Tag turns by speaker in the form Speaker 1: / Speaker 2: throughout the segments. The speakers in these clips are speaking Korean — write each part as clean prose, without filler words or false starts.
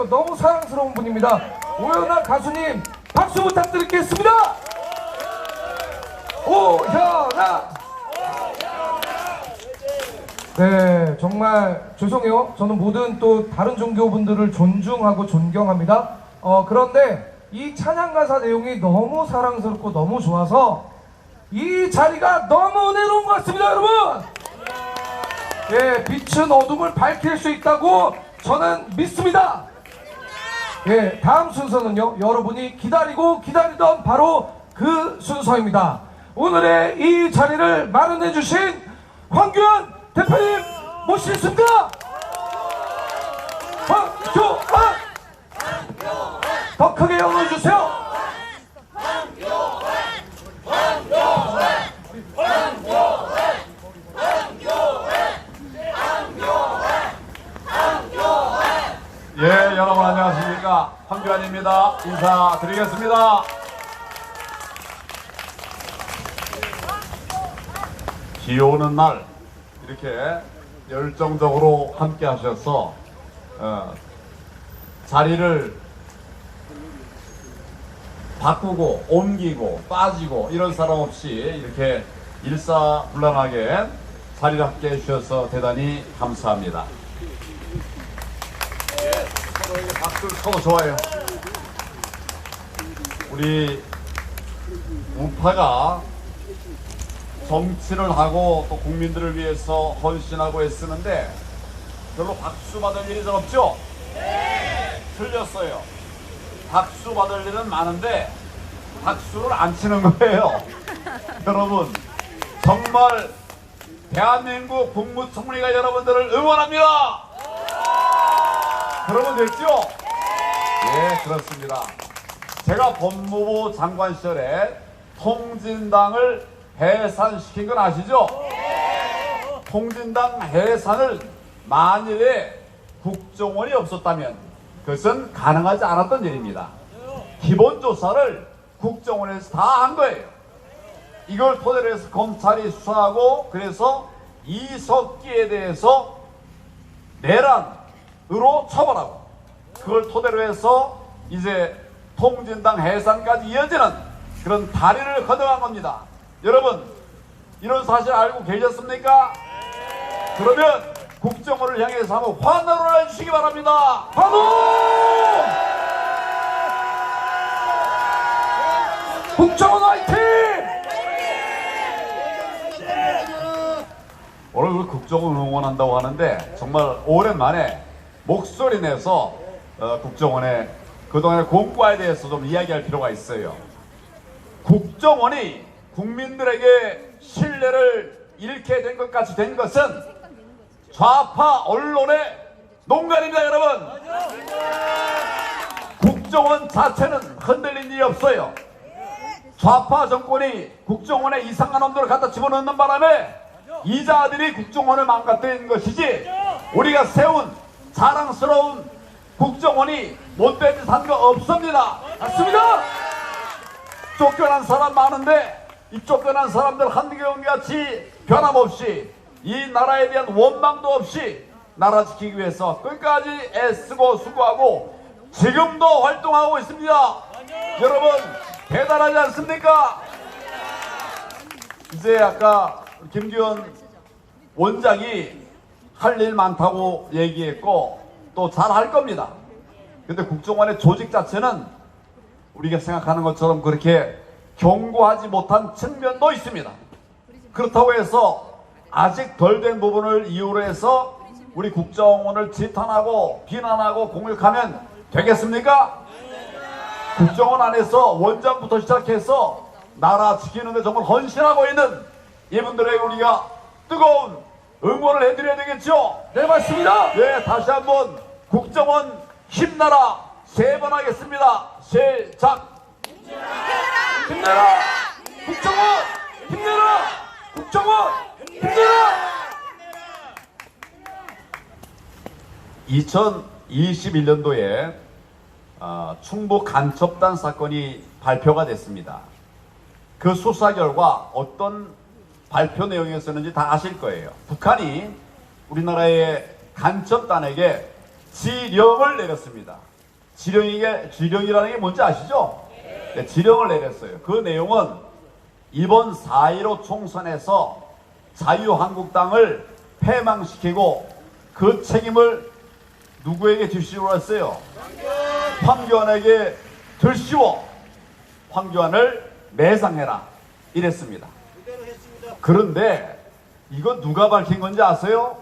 Speaker 1: 너무 사랑스러운 분입니다. 오연아 가수님 박수 부탁드리겠습니다. 오연아. 네, 정말 죄송해요. 저는 모든 또 다른 종교분들을 존중하고 존경합니다. 그런데 이 찬양 가사 내용이 너무 사랑스럽고 너무 좋아서 이 자리가 너무 은혜로운 것 같습니다, 여러분. 예, 빛은 어둠을 밝힐 수 있다고 저는 믿습니다. 예, 다음 순서는요, 여러분이 기다리고 기다리던 바로 그 순서입니다. 오늘의 이 자리를 마련해 주신 황교안 대표님 모시겠습니다. 황교안! 더 크게 영어해 주세요.
Speaker 2: 예, 여러분 안녕하십니까. 황교안입니다. 인사드리겠습니다. 비 오는 날 이렇게 열정적으로 함께 하셔서 자리를 바꾸고 옮기고 빠지고 이런 사람 없이 이렇게 일사불란하게 자리를 함께 해주셔서 대단히 감사합니다. 박수를 쳐도 좋아요. 우리 우파가 정치를 하고 또 국민들을 위해서 헌신하고 애쓰는데 별로 박수 받을 일이 좀 없죠? 네! 틀렸어요. 박수 받을 일은 많은데 박수를 안 치는 거예요. 여러분, 정말 대한민국 국무총리가 여러분들을 응원합니다. 그러면 됐죠? 예, 그렇습니다. 제가 법무부 장관 시절에 통진당을 해산시킨 건 아시죠? 통진당 해산을 만일에 국정원이 없었다면 그것은 가능하지 않았던 일입니다. 기본조사를 국정원에서 다 한 거예요. 이걸 토대로 해서 검찰이 수사하고 그래서 이석기에 대해서 내란으로 처벌하고 그걸 토대로 해서 이제 통진당 해산까지 이어지는 그런 다리를 거듭한 겁니다. 여러분, 이런 사실 알고 계셨습니까? 그러면 국정원을 향해서 한번 환호를 해주시기 바랍니다.
Speaker 1: 환호! 국정원 화이팅!
Speaker 2: 오늘 국정원 응원한다고 하는데 정말 오랜만에 목소리 내서 국정원의 그동안의 공과에 대해서 좀 이야기할 필요가 있어요. 국정원이 국민들에게 신뢰를 잃게 된 것 같이 된 것은 좌파 언론의 농간입니다, 여러분. 국정원 자체는 흔들린 일이 없어요. 좌파 정권이 국정원에 이상한 놈들을 갖다 집어넣는 바람에 이자들이 국정원을 망가뜨린 것이지 우리가 세운 자랑스러운 국정원이 못된 짓 한 거 없습니다. 맞습니다. 쫓겨난 사람 많은데 이 쫓겨난 사람들 한결같이 변함없이 이 나라에 대한 원망도 없이 나라 지키기 위해서 끝까지 애쓰고 수고하고 지금도 활동하고 있습니다. 여러분 대단하지 않습니까? 이제 아까 김기현 원장이 할 일 많다고 얘기했고 또 잘할 겁니다. 근데 국정원의 조직 자체는 우리가 생각하는 것처럼 그렇게 견고하지 못한 측면도 있습니다. 그렇다고 해서 아직 덜 된 부분을 이유로 해서 우리 국정원을 지탄하고 비난하고 공격하면 되겠습니까? 국정원 안에서 원장부터 시작해서 나라 지키는 데 정말 헌신하고 있는 이분들에게 우리가 뜨거운 응원을 해드려야 되겠죠?
Speaker 1: 네, 맞습니다.
Speaker 2: 네, 다시 한번 국정원 힘나라 3번 하겠습니다. 시작!
Speaker 1: 힘내라! 국정원! 힘내라! 국정원! 힘내라!
Speaker 2: 2021년도에 충북 간첩단 사건이 발표가 됐습니다. 그 수사 결과 어떤 발표 내용이었었는지 다 아실 거예요. 북한이 우리나라의 간첩단에게 지령을 내렸습니다. 지령이라는 게 뭔지 아시죠? 네, 지령을 내렸어요. 그 내용은 이번 4.15 총선에서 자유한국당을 패망시키고 그 책임을 누구에게 주시고 했어요? 황교안에게 들씌워 황교안을 매상해라 이랬습니다. 그런데 이거 누가 밝힌 건지 아세요?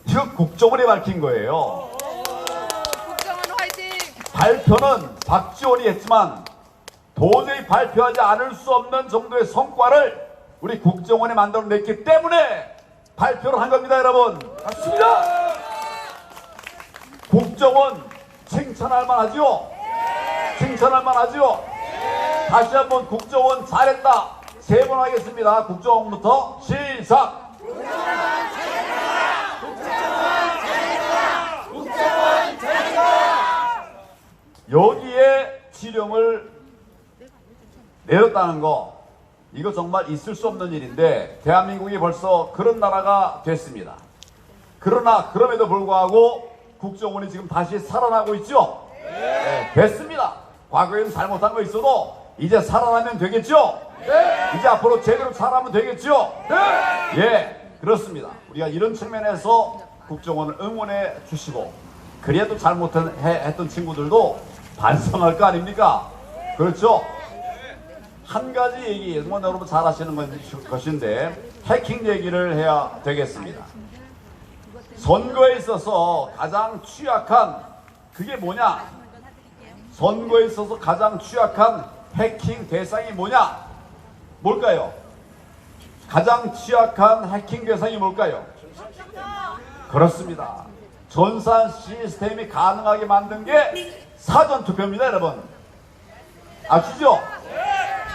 Speaker 2: 이거 국정원이 밝힌 거예요.
Speaker 3: 국정원 화이팅!
Speaker 2: 발표는 박지원이 했지만 도저히 발표하지 않을 수 없는 정도의 성과를 우리 국정원이 만들어냈기 때문에 발표를 한 겁니다, 여러분.
Speaker 1: 맞습니다.
Speaker 2: 국정원 칭찬할 만하죠? 칭찬할 만하죠? 다시 한번 국정원 잘했다. 세 번 하겠습니다. 국정원부터 시작! 여기에 지령을 내렸다는 거, 이거 정말 있을 수 없는 일인데 대한민국이 벌써 그런 나라가 됐습니다. 그러나 그럼에도 불구하고 국정원이 지금 다시 살아나고 있죠? 네, 됐습니다. 과거에는 잘못한 거 있어도 이제 살아나면 되겠죠?
Speaker 1: 네.
Speaker 2: 이제 앞으로 제대로 살아면 되겠죠?
Speaker 1: 네.
Speaker 2: 예, 그렇습니다. 우리가 이런 측면에서 국정원을 응원해 주시고, 그래도 잘못했던 친구들도 반성할 거 아닙니까? 그렇죠? 한 가지 얘기, 정말 여러분 잘 아시는 것인데 해킹 얘기를 해야 되겠습니다. 선거에 있어서 가장 취약한, 그게 뭐냐? 선거에 있어서 가장 취약한 해킹 대상이 뭐냐? 뭘까요? 가장 취약한 해킹 대상이 뭘까요? 그렇습니다. 전산 시스템이 가능하게 만든 게 사전투표입니다, 여러분. 아시죠?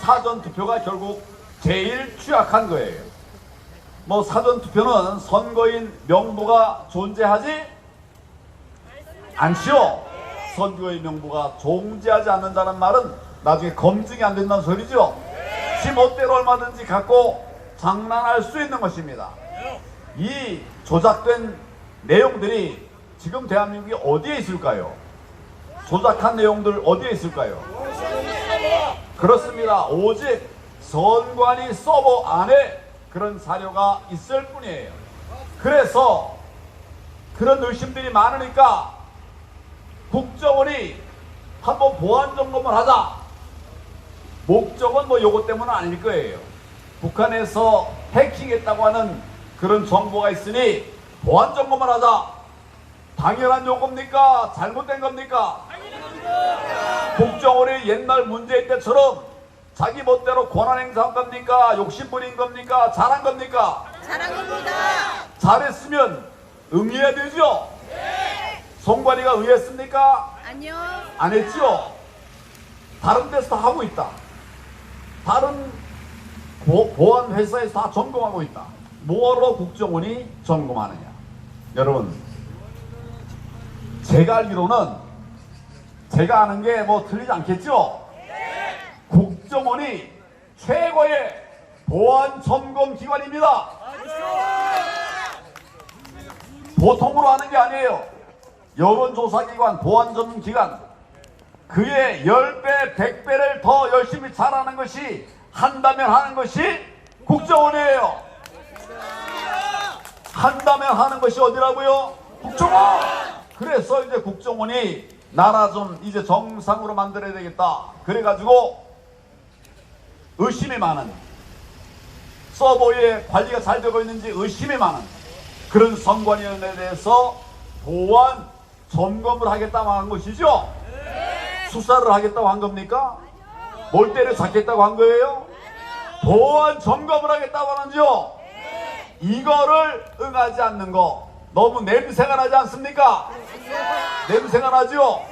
Speaker 2: 사전투표가 결국 제일 취약한 거예요. 뭐 사전투표는 선거인 명부가 존재하지 않지요. 선거인 명부가 존재하지 않는다는 말은 나중에 검증이 안 된다는 소리죠. 지 멋대로 얼마든지 갖고 장난할 수 있는 것입니다. 이 조작된 내용들이 지금 대한민국이 어디에 있을까요? 조작한 내용들 어디에 있을까요? 그렇습니다. 오직 선관위 서버 안에 그런 사료가 있을 뿐이에요. 그래서 그런 의심들이 많으니까 국정원이 한번 보안 점검을 하자. 목적은 뭐 요것 때문은 아닐 거예요. 북한에서 해킹했다고 하는 그런 정보가 있으니 보안 점검을 하자. 당연한 요겁니까? 잘못된 겁니까? 국정원이 옛날 문재인 때처럼 자기 멋대로 권한 행사한 겁니까? 욕심부린 겁니까? 잘한 겁니까?
Speaker 3: 잘한 겁니다.
Speaker 2: 잘했으면 응해야 되죠? 네. 송관이가 응했습니까?
Speaker 3: 안녕.
Speaker 2: 안 했죠? 다른 데서 다 하고 있다. 다른 보안 회사에서 다 점검하고 있다. 뭐로 국정원이 점검하느냐? 여러분, 제가 알기로는, 제가 아는 게 뭐 틀리지 않겠죠? 국정원이 최고의 보안 점검 기관입니다. 보통으로 하는 게 아니에요. 여론조사기관, 보안 점검 기관, 그의 10배, 100배를 더 열심히 잘하는 것이, 한다면 하는 것이 국정원이에요. 한다면 하는 것이 어디라고요? 국정원! 그래서 이제 국정원이 나라 좀 이제 정상으로 만들어야 되겠다. 그래가지고 의심이 많은, 서버에 관리가 잘 되고 있는지 의심이 많은 그런 선관위원회에 대해서 보안 점검을 하겠다고 한 것이죠. 수사를 하겠다고 한 겁니까? 몰대를 잡겠다고 한 거예요? 보안 점검을 하겠다고 하는지요? 이거를 응하지 않는 거 너무 냄새가 나지 않습니까? 냄새가 나죠?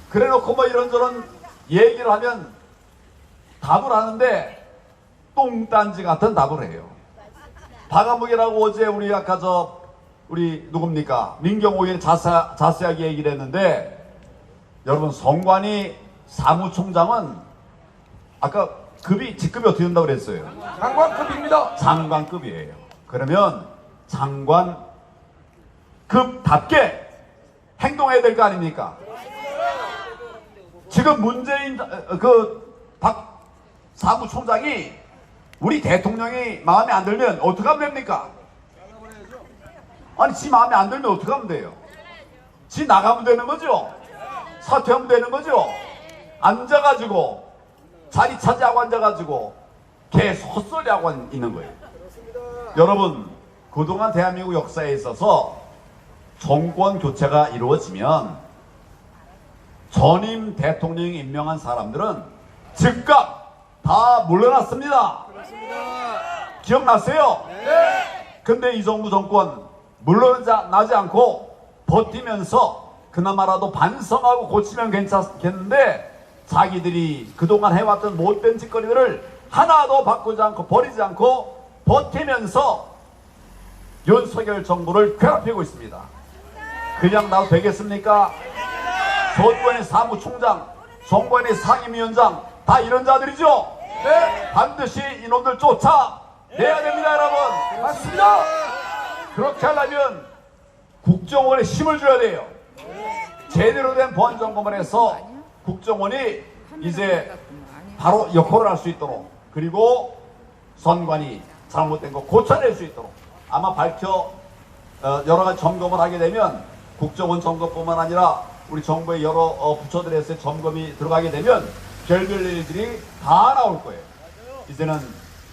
Speaker 2: 그래 놓고 뭐 이런저런 얘기를 하면 답을 하는데 똥딴지 같은 답을 해요. 박아무개라고 어제 우리 아까 우리 누굽니까? 민경호 의원이 자세하게 얘기를 했는데, 여러분 선관위 사무총장은 아까 직급이 어떻게 된다고 그랬어요?
Speaker 1: 장관급입니다.
Speaker 2: 장관급이에요. 그러면 장관 급답게 행동해야 될 거 아닙니까? 지금 문재인 박 사무총장이 우리 대통령이 마음에 안 들면 어떻게 하면 됩니까? 아니 지 마음에 안 들면 어떻게 하면 돼요? 지 나가면 되는 거죠? 사퇴하면 되는 거죠? 앉아가지고 자리 차지하고 앉아가지고 계속 헛소리하고 있는 거예요. 여러분, 그동안 대한민국 역사에 있어서 정권 교체가 이루어지면 전임 대통령이 임명한 사람들은 즉각 다 물러났습니다. 기억나세요? 근데 이 정부 정권 물러나지 않고 버티면서 그나마라도 반성하고 고치면 괜찮겠는데 자기들이 그동안 해왔던 못된 짓거리들을 하나도 바꾸지 않고 버리지 않고 버티면서 윤석열 정부를 괴롭히고 있습니다. 그냥 나도 되겠습니까? 정권의 사무총장, 정권의 상임위원장 다 이런 자들이죠? 네. 반드시 이놈들 쫓아내야 됩니다, 여러분.
Speaker 1: 맞습니다.
Speaker 2: 그렇게 하려면 국정원에 힘을 줘야 돼요. 제대로 된 보안 점검을 해서 국정원이 이제 바로 역할을 할 수 있도록, 그리고 선관위 잘못된 거 고쳐낼 수 있도록 아마 여러 가지 점검을 하게 되면 국정원 점검뿐만 아니라 우리 정부의 여러 부처들에서의 점검이 들어가게 되면 별별 일들이 다 나올 거예요. 이제는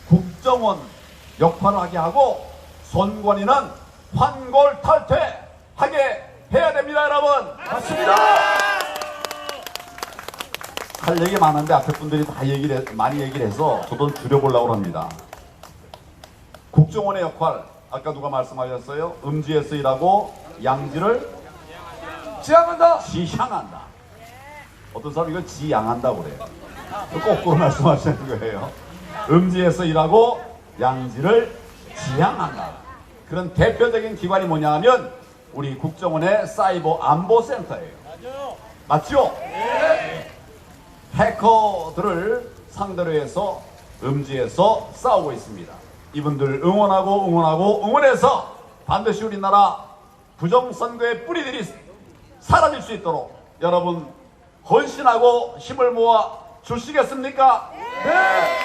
Speaker 2: 국정원 역할을 하게 하고 선관위는 환골탈퇴하게 해야 됩니다, 여러분.
Speaker 1: 맞습니다.
Speaker 2: 할 얘기 많은데 앞에 분들이 다 많이 얘기를 해서 저도 줄여보려고 합니다. 국정원의 역할, 아까 누가 말씀하셨어요? 음지에서 일하고 양지를 지향한다. 어떤 사람이 이걸 지향한다고 그래요. 거꾸로 말씀하시는 거예요. 음지에서 일하고 양지를 지향한다. 그런 대표적인 기관이 뭐냐 하면 우리 국정원의 사이버 안보센터예요. 맞죠? 해커들을 상대로 해서 음지에서 싸우고 있습니다. 이분들 응원해서 반드시 우리나라 부정선거의 뿌리들이 사라질 수 있도록 여러분 헌신하고 힘을 모아 주시겠습니까? 네!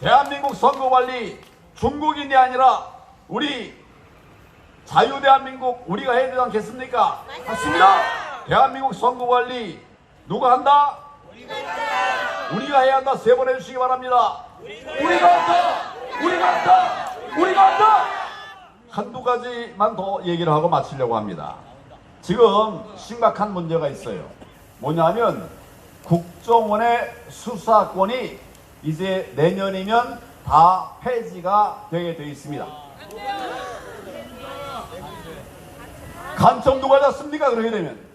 Speaker 2: 대한민국 선거관리 중국인이 아니라 우리 자유대한민국 우리가 해야 되지 않겠습니까? 맞습니다. 대한민국 선거관리 누가 한다? 우리가 해야 한다. 세 번 해주시기 바랍니다. 우리가 한다. 한두 가지만 더 얘기를 하고 마치려고 합니다. 지금 심각한 문제가 있어요. 뭐냐면 국정원의 수사권이 이제 내년이면 다 폐지가 되게 되어 있습니다. 간첩 누가 잡습니까? 그러게 되면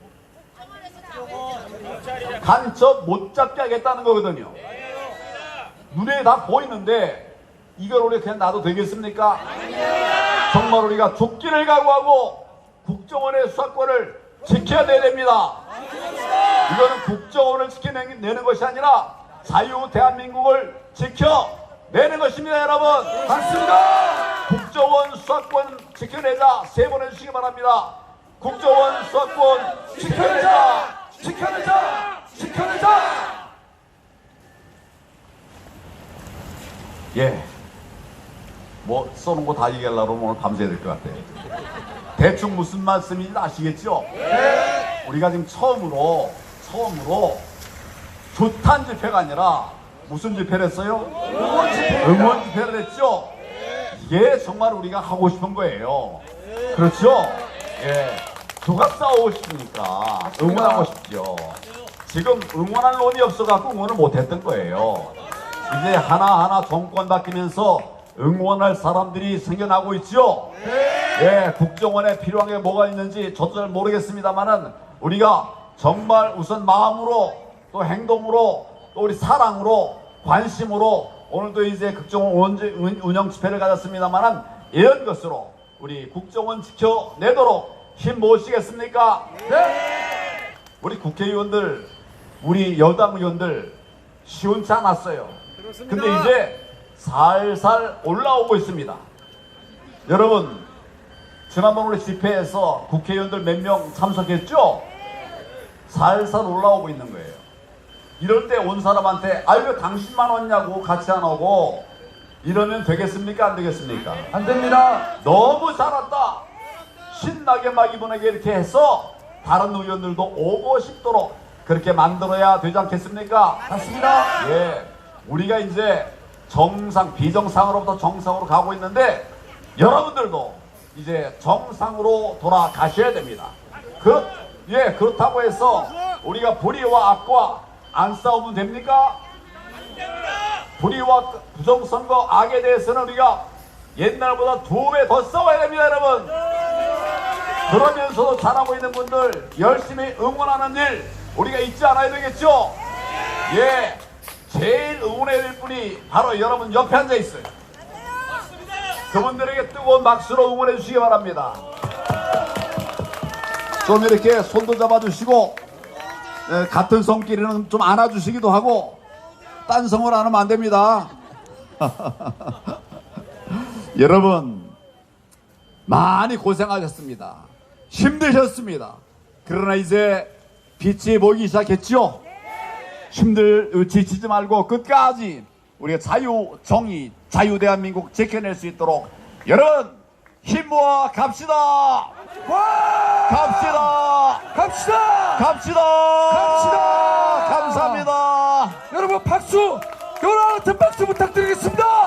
Speaker 2: 간첩 못 잡게 하겠다는 거거든요. 눈에 다 보이는데 이걸 우리 그냥 놔도 되겠습니까? 정말 우리가 죽기를 각오하고 국정원의 수사권을 지켜야 됩니다. 이거는 국정원을 지켜내는 것이 아니라 자유 대한민국을 지켜내는 것입니다, 여러분.
Speaker 1: 맞습니다.
Speaker 2: 국정원 수사권 지켜내자. 세 번 해주시기 바랍니다. 국정원 수사권 지켜내자. 예. 뭐 써놓은 거 다 얘기하려고 하면 오늘 밤새야 될 것 같아요. 대충 무슨 말씀인지 아시겠죠? 네. 우리가 지금 처음으로 조탄 집회가 아니라 무슨 집회를 했어요? 응원 집회를 했죠? 이게 정말 우리가 하고 싶은 거예요. 그렇죠? 예. 누가 싸우고 싶으니까 응원하고 싶죠. 지금 응원할 놈이 없어갖고 응원을 못했던 거예요. 이제 하나하나 정권 바뀌면서 응원할 사람들이 생겨나고 있죠. 예, 국정원에 필요한 게 뭐가 있는지 저도 잘 모르겠습니다만은 우리가 정말 우선 마음으로 또 행동으로 또 우리 사랑으로 관심으로 오늘도 이제 국정원 운영 집회를 가졌습니다만은 이런 것으로 우리 국정원 지켜내도록 힘 모으시겠습니까? 네. 우리 국회의원들, 우리 여당 의원들 시원치 않았어요. 근데 이제 살살 올라오고 있습니다. 여러분, 지난번 우리 집회에서 국회의원들 몇 명 참석했죠? 살살 올라오고 있는 거예요. 이럴 때 온 사람한테 아유 왜 당신만 왔냐고 같이 안 오고 이러면 되겠습니까? 안 되겠습니까?
Speaker 1: 안 됩니다.
Speaker 2: 너무 잘 왔다. 신나게 막 이분에게 이렇게 해서 다른 의원들도 오고 싶도록 그렇게 만들어야 되지 않겠습니까?
Speaker 1: 맞습니다.
Speaker 2: 예, 우리가 이제 정상, 비정상으로부터 정상으로 가고 있는데 여러분들도 이제 정상으로 돌아가셔야 됩니다. 그렇다고 해서 우리가 불의와 악과 안 싸우면 됩니까? 불의와 부정선거 악에 대해서는 우리가 옛날보다 2배 더 싸워야 됩니다, 여러분. 그러면서도 잘하고 있는 분들 열심히 응원하는 일 우리가 잊지 않아야 되겠죠? 예, 제일 응원해야 될 분이 바로 여러분 옆에 앉아 있어요. 그분들에게 뜨거운 박수로 응원해 주시기 바랍니다. 좀 이렇게 손도 잡아주시고 같은 성끼리는 좀 안아주시기도 하고 딴성을 안 하면 안 됩니다. 여러분 많이 고생하셨습니다. 힘드셨습니다. 그러나 이제 빛이 보이기 시작했죠. 지치지 말고 끝까지 우리가 자유, 정의, 자유 대한민국 지켜낼 수 있도록 여러분 힘 모아 갑시다.
Speaker 1: 와!
Speaker 2: 갑시다.
Speaker 1: 갑시다.
Speaker 2: 갑시다.
Speaker 1: 갑시다.
Speaker 2: 감사합니다.
Speaker 1: 여러분 박수, 여러분 같은 박수 부탁드리겠습니다.